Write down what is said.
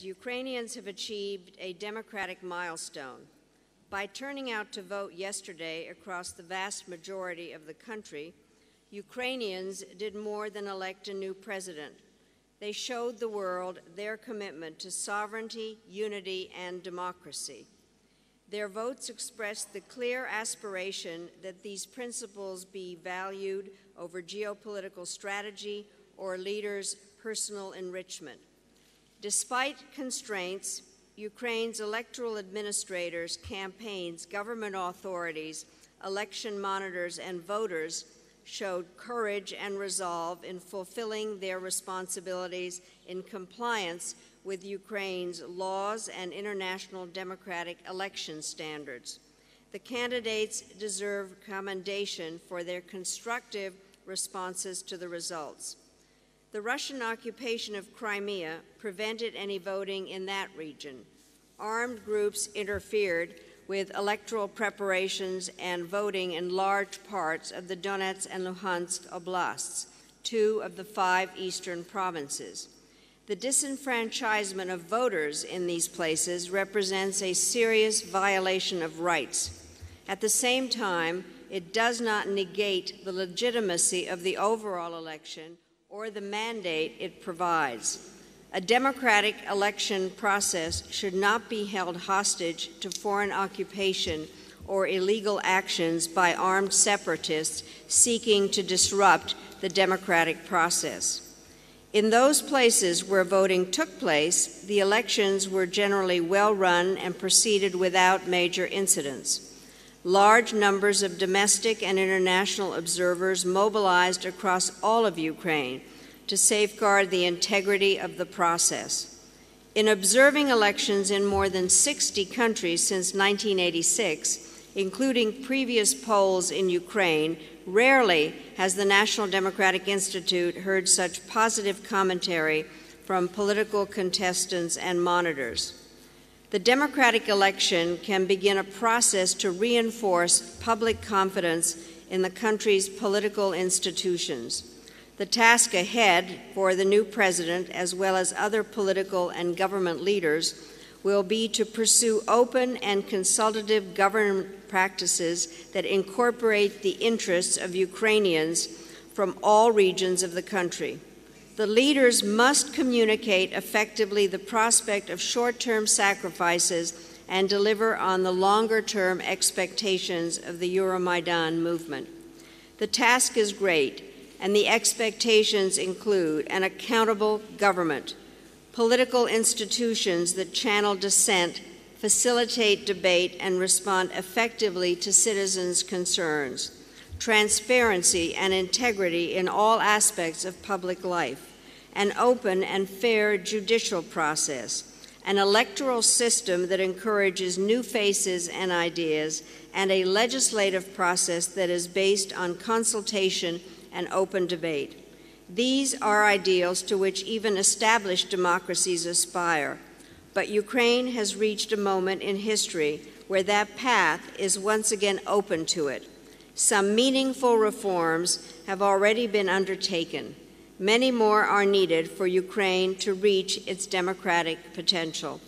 Ukrainians have achieved a democratic milestone. By turning out to vote yesterday across the vast majority of the country, Ukrainians did more than elect a new president. They showed the world their commitment to sovereignty, unity, and democracy. Their votes expressed the clear aspiration that these principles be valued over geopolitical strategy or leaders' personal enrichment. Despite constraints, Ukraine's electoral administrators, campaigns, government authorities, election monitors, and voters showed courage and resolve in fulfilling their responsibilities in compliance with Ukraine's laws and international democratic election standards. The candidates deserve commendation for their constructive responses to the results. The Russian occupation of Crimea prevented any voting in that region. Armed groups interfered with electoral preparations and voting in large parts of the Donetsk and Luhansk oblasts, 2 of the 5 eastern provinces. The disenfranchisement of voters in these places represents a serious violation of rights. At the same time, it does not negate the legitimacy of the overall election or the mandate it provides. A democratic election process should not be held hostage to foreign occupation or illegal actions by armed separatists seeking to disrupt the democratic process. In those places where voting took place, the elections were generally well run and proceeded without major incidents. Large numbers of domestic and international observers mobilized across all of Ukraine to safeguard the integrity of the process. In observing elections in more than 60 countries since 1986, including previous polls in Ukraine, rarely has the National Democratic Institute heard such positive commentary from political contestants and monitors. The democratic election can begin a process to reinforce public confidence in the country's political institutions. The task ahead for the new president, as well as other political and government leaders, will be to pursue open and consultative government practices that incorporate the interests of Ukrainians from all regions of the country. The leaders must communicate effectively the prospect of short-term sacrifices and deliver on the longer-term expectations of the Euromaidan movement. The task is great, and the expectations include an accountable government, political institutions that channel dissent, facilitate debate, and respond effectively to citizens' concerns, transparency and integrity in all aspects of public life, an open and fair judicial process, an electoral system that encourages new faces and ideas, and a legislative process that is based on consultation and open debate. These are ideals to which even established democracies aspire, but Ukraine has reached a moment in history where that path is once again open to it. Some meaningful reforms have already been undertaken. Many more are needed for Ukraine to reach its democratic potential.